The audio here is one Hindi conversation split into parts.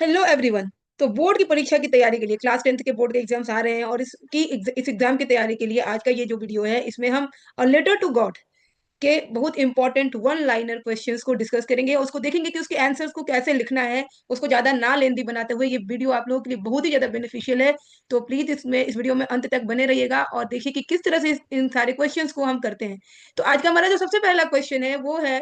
Hello everyone. तो बोर्ड की परीक्षा की तैयारी के लिए क्लास 10th के बोर्ड के एग्जाम्स आ रहे हैं और इस एग्जाम की तैयारी के लिए आज का ये जो वीडियो है इसमें हम अ लेटर टू गॉड के बहुत इंपॉर्टेंट वन लाइनर क्वेश्चंस को डिस्कस करेंगे और उसको देखेंगे कि उसके आंसर्स को कैसे लिखना है। उसको ज्यादा ना लेंदी बनाते हुए ये वीडियो आप लोगों के लिए बहुत ही ज्यादा बेनिफिशियल है। तो प्लीज इस वीडियो में अंत तक बने रहिएगा और देखिए कि किस तरह से इन सारे क्वेश्चंस को हम करते हैं। तो आज का हमारा जो सबसे पहला क्वेश्चन है वो है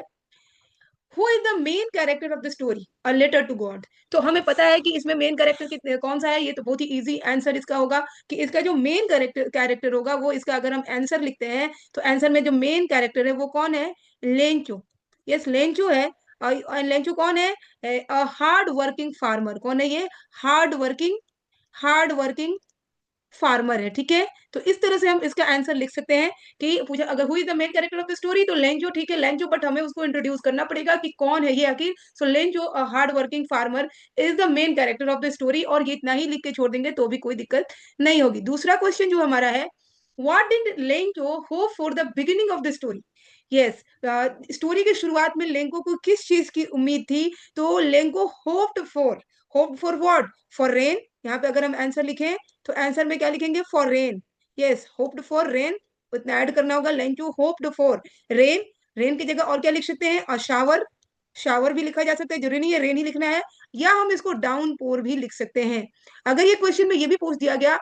who is the main character of the story a letter to God. तो हमें पता है कि इसमें मेन कैरेक्टर कौन सा है। ये तो बहुत ही इजी आंसर इसका होगा कि इसका जो मेन कैरेक्टर होगा वो इसका अगर हम आंसर लिखते हैं तो आंसर में जो मेन कैरेक्टर है वो कौन है? लेंचो। यस, लेंचो है। और लेंचो कौन है? Hard working farmer. कौन है ये? हार्ड वर्किंग फार्मर है। ठीक है। तो इस तरह से हम इसका आंसर लिख सकते हैं कि पूछा अगर who is the main character of the story तो लेंजो। ठीक है, लेंजो, बट हमें उसको इंट्रोड्यूस करना पड़ेगा कि कौन है ये आखिर। So Lencho hard working farmer is the main character of the story और ये इतना ही लिख के छोड़ देंगे तो भी कोई दिक्कत नहीं होगी। दूसरा क्वेश्चन जो हमारा है, what did Lencho hope for the beginning of the story. Yes, story की शुरुआत में लेंको को किस चीज की उम्मीद थी? तो Lanco hoped for what? For rain. यहाँ पे अगर हम आंसर लिखें तो आंसर में क्या लिखेंगे? For rain. Yes, hoped for rain. उतना ऐड करना होगा। Lencho hoped for rain. Rain की जगह और क्या लिख सकते हैं? और शावर। शावर भी लिखा जा सकता है, जरूरी नहीं है रेन ही लिखना है। या हम इसको डाउन पोर भी लिख सकते हैं। अगर ये क्वेश्चन में ये भी पूछ दिया गया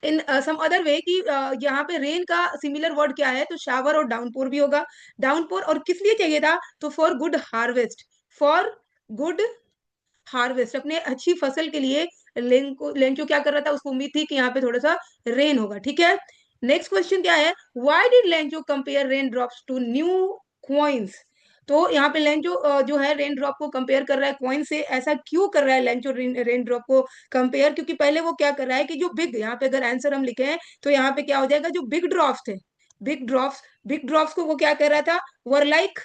इन सम अदर वे कि यहाँ पे रेन का सिमिलर वर्ड क्या है, तो शावर और डाउनपोर भी होगा। डाउनपोर और किस लिए चाहिए था? तो for good harvest. For good harvest, अपने अच्छी फसल के लिए लेंचो क्या कर रहा था? उसको उम्मीद थी कि यहाँ पे थोड़ा सा रेन होगा। ठीक है। नेक्स्ट क्वेश्चन क्या है? Why did Lencho compare rain drops to new coins. तो यहाँ पे लेंचो जो है रेन ड्रॉप को कंपेयर कर रहा है कॉइन से। ऐसा क्यों कर रहा है लेंचो रेन ड्रॉप को कंपेयर? क्योंकि पहले वो क्या कर रहा है कि जो बिग, यहाँ पे अगर आंसर हम लिखे हैं तो यहाँ पे क्या हो जाएगा? जो बिग ड्रॉप्स थे, बिग ड्रॉप्स को वो क्या कर रहा था? Were like,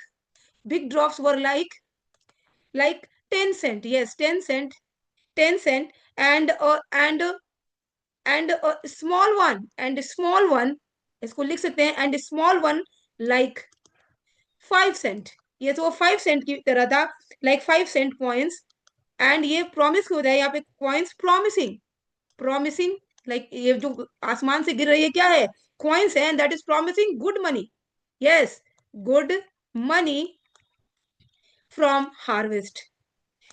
big drops were like 10 cent। yes, 10 cent, 10 cent। And small one, इसको लिख सकते हैं and small one like 5 cent। ये तो 5 cent की तरह था, लाइक 5 cent कॉइन्स। एंड ये प्रॉमिस होता है यहाँ पे कॉइन्स प्रॉमिसिंग, प्रॉमिसिंग लाइक ये जो आसमान से गिर रही है क्या है? कॉइन्स है, and that is promising good money. Yes, good money from harvest.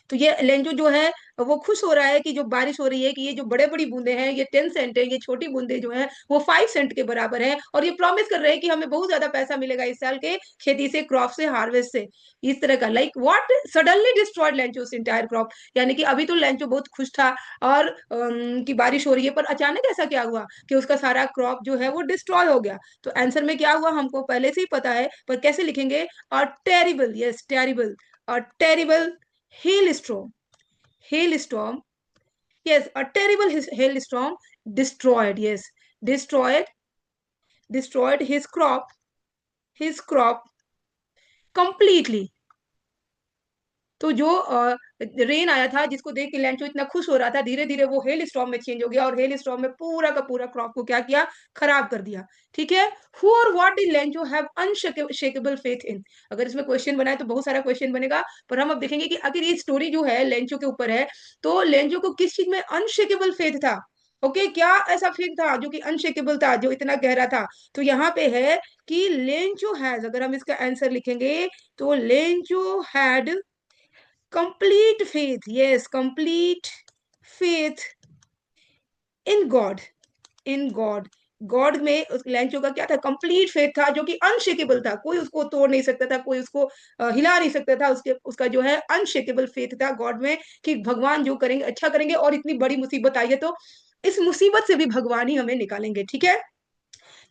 तो ये लेंजो जो है वो खुश हो रहा है कि जो बारिश हो रही है कि ये जो बड़े बड़ी बूंदे हैं ये 10 सेंट है, ये छोटी बूंदे जो है वो 5 सेंट के बराबर है। और ये प्रॉमिस कर रहे हैं कि हमें बहुत ज्यादा पैसा मिलेगा इस साल के खेती से, क्रॉप से, हार्वेस्ट से। इस तरह का like what suddenly destroyed Lencho's entire crop. यानी कि अभी तो लेंचो बहुत खुश था और कि बारिश हो रही है, पर अचानक ऐसा क्या हुआ कि उसका सारा क्रॉप जो है वो डिस्ट्रॉय हो गया। तो आंसर में क्या हुआ हमको पहले से ही पता है, पर कैसे लिखेंगे? और टेरिबल, यस टेरिबल, और terrible hailstorm, hailstorm, yes, a terrible hailstorm destroyed, yes, destroyed, destroyed his crop completely। तो जो रेन आया था जिसको देख के लैंचो इतना खुश हो रहा था, धीरे धीरे वो हेल स्टॉर्म में चेंज हो गया और हेल स्टॉर्म में पूरा का पूरा क्रॉप को क्या किया? खराब कर दिया। ठीक है। हु और what did Lencho have unshakeable faith in. अगर इसमें क्वेश्चन बनाए तो बहुत सारा क्वेश्चन बनेगा, पर हम अब देखेंगे कि अगर ये स्टोरी जो है लेंचो के ऊपर है तो लेंचो को किस चीज में अनशेकेबल फेथ था? ओके क्या ऐसा फेथ था जो कि अनशेकेबल था, जो इतना गहरा था? तो यहाँ पे है कि लेंचो हैज, अगर हम इसका आंसर लिखेंगे तो Lencho had complete faith, yes, complete faith in God, in God। God में उस लैंचो का क्या था? कंप्लीट फेथ था जो कि अनशेकेबल था, कोई उसको तोड़ नहीं सकता था, कोई उसको हिला नहीं सकता था। उसका जो है अनशेकेबल फेथ था गॉड में कि भगवान जो करेंगे अच्छा करेंगे, और इतनी बड़ी मुसीबत आई है तो इस मुसीबत से भी भगवान ही हमें निकालेंगे। ठीक है।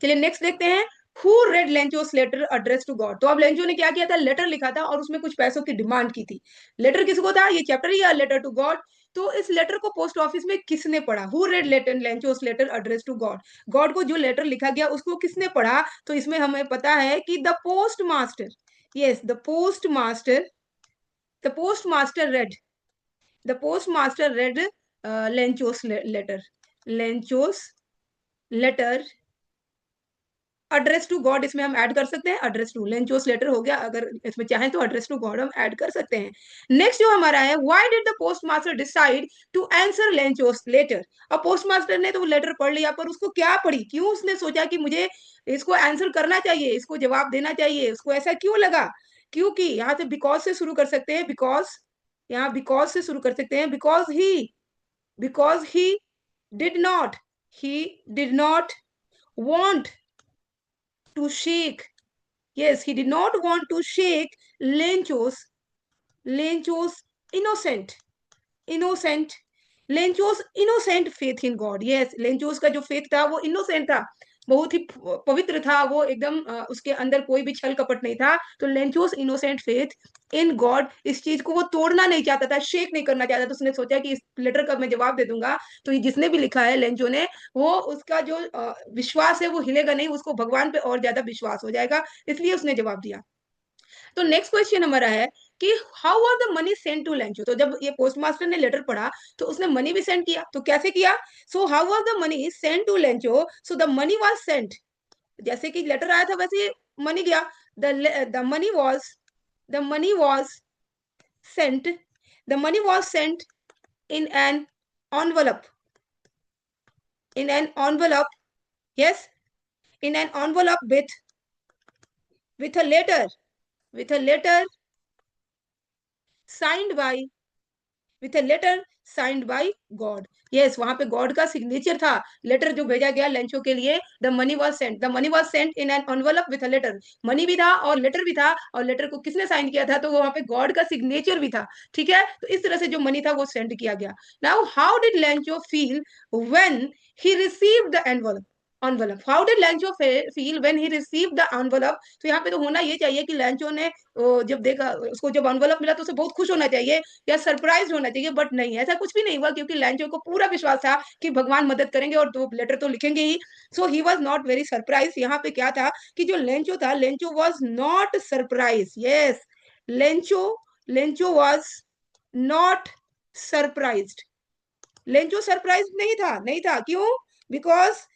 चलिए नेक्स्ट देखते हैं। Who read Lencho's letter address to God. तो अब लेंचो ने क्या किया था? लेटर लिखा था और उसमें कुछ पैसों की डिमांड की थी। लेटर किसको था? ये चैप्टर या लेटर टू गॉड। तो इस लेटर को पोस्ट ऑफिस में किसने पढ़ा? Who read letter Lencho's letter address to God. God को जो लेटर लिखा गया उसको किसने पढ़ा? तो इसमें हमें पता है कि the post master. Yes, the post master read, the post master read Lencho's letter, Lencho's letter address to God इसमें हम ऐड कर सकते हैं, एड्रेस टू लेंचोस लेटर हो गया, अगर इसमें चाहें तो एड्रेस टू गॉड हम ऐड कर सकते हैं। नेक्स्ट जो हमारा है, why did the post master decide to answer Lencho's letter. अब पोस्ट मास्टर ने तो वो लेटर पढ़ लिया, पर उसको क्या पड़ी, क्यों उसने सोचा कि मुझे इसको आंसर करना चाहिए, इसको जवाब देना चाहिए, उसको ऐसा क्यों लगा? क्योंकि यहाँ से बिकॉज से शुरू कर सकते हैं, बिकॉज, यहाँ बिकॉज से शुरू कर सकते हैं, because he did not, he did not want to shake, yes, he did not want to shake Lencho's innocent, innocent, Lencho's innocent faith in God, yes, Lencho's का जो फेथ था वो इनोसेंट था, बहुत ही पवित्र था वो एकदम, उसके अंदर कोई भी छल कपट नहीं था। तो लेंचोस इनोसेंट फेथ इन गॉड, इस चीज को वो तोड़ना नहीं चाहता था, शेक नहीं करना चाहता था। तो उसने सोचा कि इस लेटर का मैं जवाब दे दूंगा तो ये जिसने भी लिखा है लेंचो ने, वो उसका जो विश्वास है वो हिलेगा नहीं, उसको भगवान पे और ज्यादा विश्वास हो जाएगा, इसलिए उसने जवाब दिया। तो नेक्स्ट क्वेश्चन हमारा है कि how was the money send to Lencho. तो जब ये पोस्ट मास्टर ने लेटर पढ़ा तो उसने मनी भी सेंड किया, तो कैसे किया? So how was the money send to Lencho, so the money was sent, जैसे कि लेटर आया था वैसे मनी गया। The money was, the money was sent, the money was sent in an envelope, in an envelope, yes, in an envelope with a letter, with a letter signed by, with a letter signed by God, yes, वहां पे गॉड का सिग्नेचर था, लेटर जो भेजा गया लेंचो के लिए। The money was sent, the money was sent in an envelope with a letter, money भी था और लेटर भी था, और लेटर को किसने साइन किया था? तो वहां पे गॉड का सिग्नेचर भी था, ठीक है। तो इस तरह से जो मनी था वो सेंड किया गया। Now how did Lencho feel when he received the envelope, envelope, how did Lancho feel when he received the envelope? तो यहाँ पे तो होना ये चाहिए कि लैंचो ने जब देखा, उसको जब एनवलप मिला तो उसे बहुत खुश होना चाहिए या सरप्राइज होना चाहिए, बट नहीं, ऐसा कुछ भी नहीं हुआ, क्योंकि लैंचो को पूरा विश्वास था कि भगवान मदद करेंगे और तो लेटर तो लिखेंगे ही। So he was not very surprise. यहाँ पे क्या था कि जो लेंचो था, Lencho was not surprise, yes, Lencho, Lencho was not surprise, Lencho surprise नहीं था, नहीं था, क्यों? Because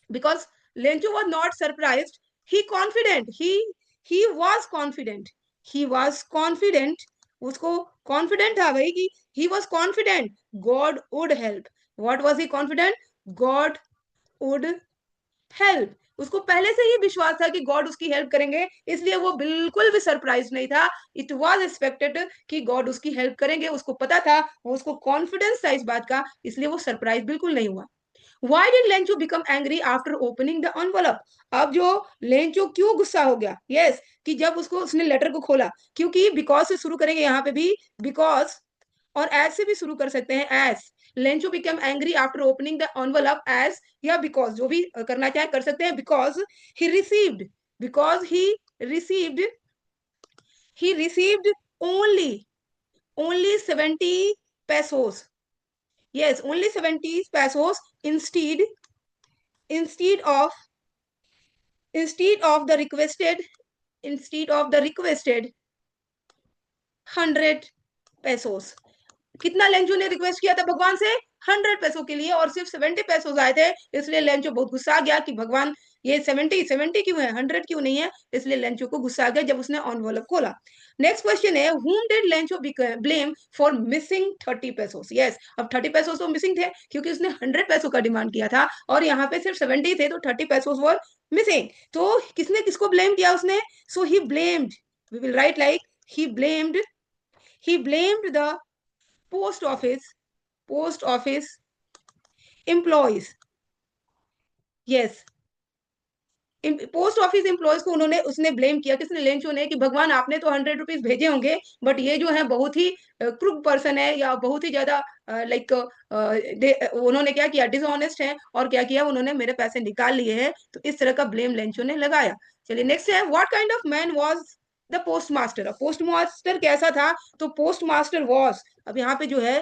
because Lencho was not surprised, he confident, he was confident, he was confident, उसको confident था भाई कि he was confident God would help, what was he confident? God would help, उसको पहले से ही विश्वास था कि गॉड उसकी हेल्प करेंगे, इसलिए वो बिल्कुल भी सरप्राइज नहीं था। इट वाज एक्सपेक्टेड कि गॉड उसकी हेल्प करेंगे, उसको पता था, उसको कॉन्फिडेंस था इस बात का, इसलिए वो सरप्राइज बिल्कुल नहीं हुआ। Why did Lencho become angry after opening the envelope? अब जो लेंचो क्यों गुस्सा हो गया? यस, कि जब उसको उसने लेटर को खोला, क्योंकि बिकॉज से शुरू करेंगे यहाँ पे भी, बिकॉज, और एज से भी शुरू कर सकते हैं, as. Lencho become angry after opening the envelope as, या बिकॉज, जो भी करना चाहे कर सकते हैं। Because he received, because he received only, only 70 pesos, yes, only 70 pesos instead of instead of the requested instead of the requested 100 pesos। कितना लेंचो ने रिक्वेस्ट किया था भगवान से? 100 पैसों के लिए, और सिर्फ 70 पैसों आए थे, इसलिए लेंचो बहुत गुस्सा आ गया कि भगवान ये 70 क्यों है, 100 क्यों नहीं है? इसलिए लेंचो को गुस्सा आ गया जब उसने एनवलप खोला। नेक्स्ट क्वेश्चन है, whom did Lencho blame for missing 30 pesos? Yes, अब 30 pesos तो मिसिंग थे क्योंकि उसने 100 पैसों का डिमांड किया था, और यहाँ पे सिर्फ 70 थे, तो 30 pesos वर मिसिंग। तो किसने किसको ब्लेम किया उसने? So he blamed, we will write like he blamed the post office employees, yes, post office employees को उन्होंने, उसने ब्लेम किया, किसने? लेंचो ने, कि भगवान आपने तो 100 रुपीज भेजे होंगे, बट ये जो है बहुत ही क्रूक पर्सन है, या बहुत ही ज्यादा लाइक, उन्होंने क्या किया, डिसऑनेस्ट है, और क्या किया उन्होंने, मेरे पैसे निकाल लिए हैं। तो इस तरह का ब्लेम लेंचो ने लगाया। चलिए नेक्स्ट है, what kind of man was the post master? Post master कैसा था? तो पोस्ट मास्टर वॉज, अब यहाँ पे जो है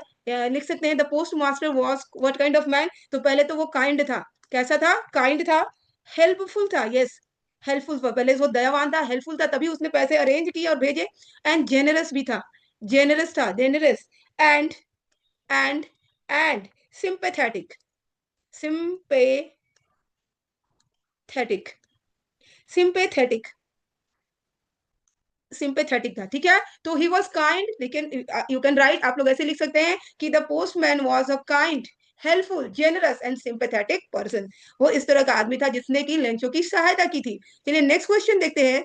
लिख सकते हैं, the post master was what kind of man. तो पहले तो वो काइंड था, कैसा था? काइंड था, हेल्पफुल था, यस, हेल्पफुल था, पहले वो दयावान था, हेल्पफुल था, तभी उसने पैसे अरेंज किए और भेजे। एंड जेनरस भी था, जेनरस था, generous, and and and sympathetic, sympathetic, thetic, sympathetic, sympathetic था, ठीक है। तो ही वॉज काइंड, लेकिन यू कैन राइट, आप लोग ऐसे लिख सकते हैं कि the postman was a kind, helpful, generous and sympathetic person. वो इस तरह का आदमी था जिसने की लेंचो की सहायता की थी। चलिए नेक्स्ट क्वेश्चन देखते हैं।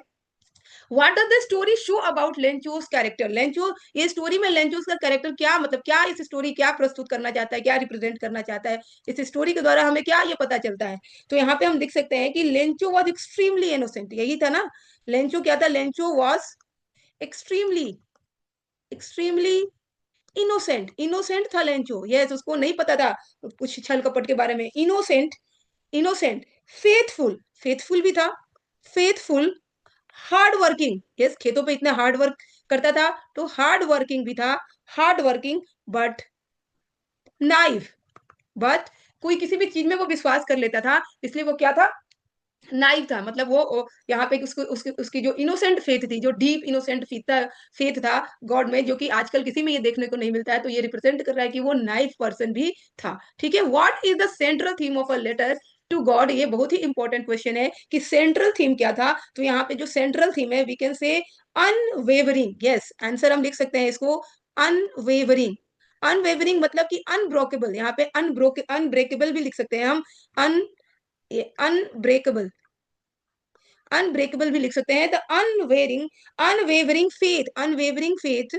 What does the story show about Lencho's character? Lencho, ये स्टोरी में लेंचोस का कैरेक्टर क्या, मतलब क्या इस स्टोरी क्या प्रस्तुत करना चाहता है, क्या रिप्रेजेंट करना चाहता है, इस स्टोरी के द्वारा हमें क्या ये पता चलता है? तो यहाँ पे हम देख सकते हैं कि लेंचो वॉज एक्सट्रीमली इनोसेंट, यही था ना। लेंचो क्या था? Lencho was extremely, extremely innocent, innocent था लेंचो। यस, उसको नहीं पता था कुछ छल कपट के बारे में। इनोसेंट, इनोसेंट, फेथफुल, फेथफुल भी था, फेथफुल, हार्ड वर्किंग, यस, खेतों पे इतना हार्ड वर्क करता था, तो हार्ड वर्किंग भी था, hard working, but naive, but कोई किसी भी चीज में वो विश्वास कर लेता था, इसलिए वो क्या था? नाइव था। मतलब वो यहाँ पे उसको उसकी उसकी जो इनोसेंट फेथ थी, जो डीप इनोसेंट फेथ था गॉड में, जो कि आजकल किसी में ये देखने को नहीं मिलता है, तो ये रिप्रेजेंट कर रहा है कि वो नाइव पर्सन भी था, ठीक है। What is the central theme of a letter to God? ये बहुत ही इंपॉर्टेंट क्वेश्चन है कि सेंट्रल थीम क्या था। तो यहाँ पे जो सेंट्रल थीम है, we can say unwavering. Yes, answer हम लिख सकते हैं इसको अनवेवरिंग। अनवेवरिंग मतलब कि अनब्रोकेबल, यहाँ पे अनब्रेकेबल भी लिख सकते हैं हम, अन अनब्रेकेबल, अनब्रेकेबल भी लिख सकते हैं। The unvarying, unwavering faith, unwavering faith,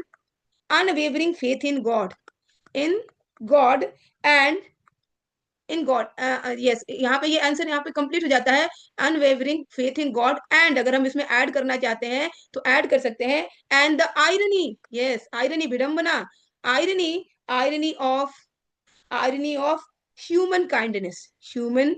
unwavering faith in God and in God, yes, यहाँ पे ये आंसर यहाँ पे कंप्लीट हो जाता है। Unwavering faith in God, and अगर हम इसमें ऐड करना चाहते हैं तो ऐड कर सकते हैं and the irony, yes, irony, विडंबना, irony, irony of, irony of human kindness, human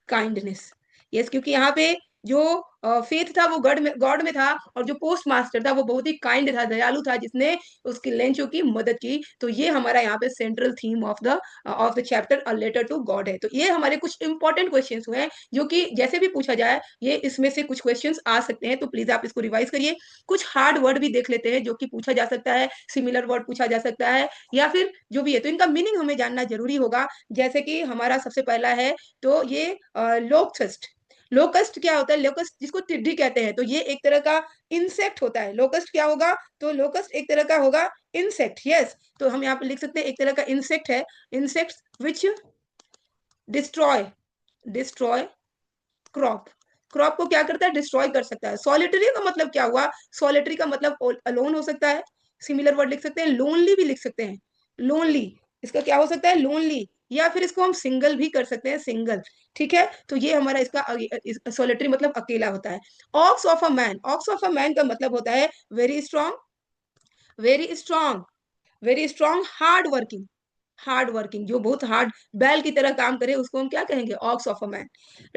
kindness, yes, क्योंकि यहाँ पे जो फेथ था वो गॉड में था, और जो पोस्ट मास्टर था वो बहुत ही काइंड था, दयालु था, जिसने उसकी लेंचो की मदद की। तो ये हमारा यहाँ पे central theme of the chapter a letter to God है। तो ये हमारे कुछ इंपॉर्टेंट क्वेश्चंस हुए हैं, जो कि जैसे भी पूछा जाए, ये इसमें से कुछ क्वेश्चंस आ सकते हैं, तो प्लीज आप इसको रिवाइज करिए। कुछ हार्ड वर्ड भी देख लेते हैं जो कि पूछा जा सकता है, सिमिलर वर्ड पूछा जा सकता है, या फिर जो भी है, तो इनका मीनिंग हमें जानना जरूरी होगा। जैसे कि हमारा सबसे पहला है, तो ये लोकस्ट, लोकस्ट क्या होता है? लोकस्ट जिसको टिड्डी कहते हैं, तो ये एक तरह का इंसेक्ट होता है। लोकस्ट क्या होगा? तो लोकस्ट एक तरह का होगा इंसेक्ट, यस। तो हम यहाँ पे लिख सकते हैं एक तरह का इंसेक्ट है, इंसेक्ट्स विच डिस्ट्रॉय, डिस्ट्रॉय क्रॉप, क्रॉप को क्या करता है? डिस्ट्रॉय कर सकता है। सॉलिटरी का मतलब क्या हुआ? सॉलिटरी का मतलब अलोन हो सकता है, सिमिलर वर्ड लिख सकते हैं, लोनली भी लिख सकते हैं, लोनली, इसका क्या हो सकता है? लोनली, या फिर इसको हम सिंगल भी कर सकते हैं, सिंगल, ठीक है। तो ये हमारा इसका सॉलिटरी मतलब अकेला होता है। Aux of a man, aux of a man का मतलब होता है very strong, very strong, very strong, hard working, hard working, जो बहुत हार्ड बैल की तरह काम करे, उसको हम क्या कहेंगे? Ox of a man.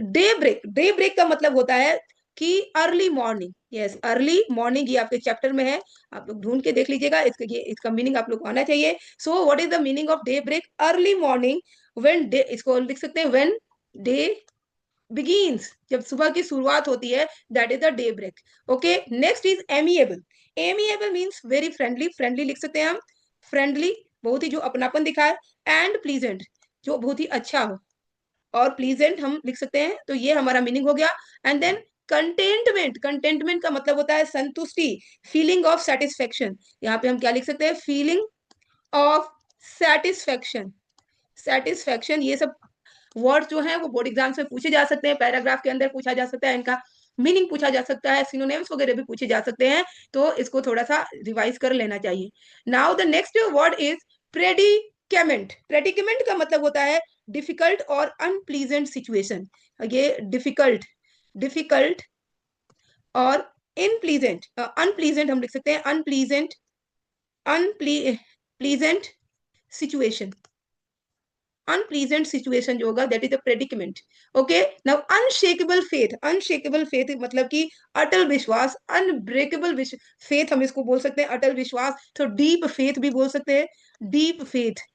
Day break, day break का मतलब होता है कि early morning, yes, early morning, ये आपके चैप्टर में है, आप लोग ढूंढ के देख लीजिएगा, इसका मीनिंग आप लोग को आना चाहिए। So what is the meaning of day break? Early morning, when day, इसको लिख सकते हैं व्हेन डे बिगिंस, जब सुबह की शुरुआत होती है, that is the day break. Okay, next is amiable, amiable means very friendly, friendly लिख सकते हैं हम, फ्रेंडली, बहुत ही जो अपनापन दिखाए, एंड प्लीजेंट, जो बहुत ही अच्छा हो, और प्लीजेंट हम लिख सकते हैं, तो ये हमारा मीनिंग हो गया। एंड देन कंटेंटमेंट, कंटेंटमेंट का मतलब होता है संतुष्टि, फीलिंग ऑफ सेटिस्फेक्शन, यहाँ पे हम क्या लिख सकते हैं? फीलिंग ऑफ सेटिस्फेक्शन, सेटिस्फेक्शन, ये सब वर्ड जो है वो बोर्ड एग्जाम्स में पूछे जा सकते हैं, पैराग्राफ के अंदर पूछा जा सकता है, इनका मीनिंग पूछा जा सकता है, सिनोनिम्स वगैरह भी पूछे जा सकते हैं, तो इसको थोड़ा सा रिवाइज कर लेना चाहिए। Now the next word is predicament, predicament का मतलब होता है डिफिकल्ट और अनप्लीजेंट सिचुएशन, ये डिफिकल्ट, डिफिकल्ट और इनप्लीजेंट, अनप्लीजेंट हम लिख सकते हैं, unpleasant, unpleasant situation, unpleasant situation जो होगा that is the predicament. Okay, now unshakable faith, unshakable faith मतलब कि अटल विश्वास, अनब्रेकेबल फेथ हम इसको बोल सकते हैं, अटल विश्वास, तो डीप फेथ भी बोल सकते हैं, डीप फेथ,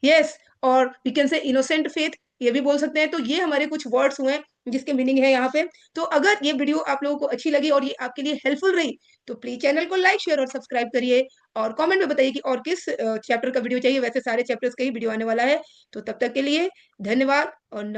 यस, और we can say innocent faith, ये भी बोल सकते हैं। तो ये हमारे कुछ वर्ड्स हुए जिसके मीनिंग है यहाँ पे। तो अगर ये वीडियो आप लोगों को अच्छी लगी और ये आपके लिए हेल्पफुल रही, तो प्लीज चैनल को लाइक, शेयर और सब्सक्राइब करिए, और कमेंट में बताइए कि और किस चैप्टर का वीडियो चाहिए। वैसे सारे चैप्टर्स का ही वीडियो आने वाला है। तो तब तक के लिए धन्यवाद और नमस्कार।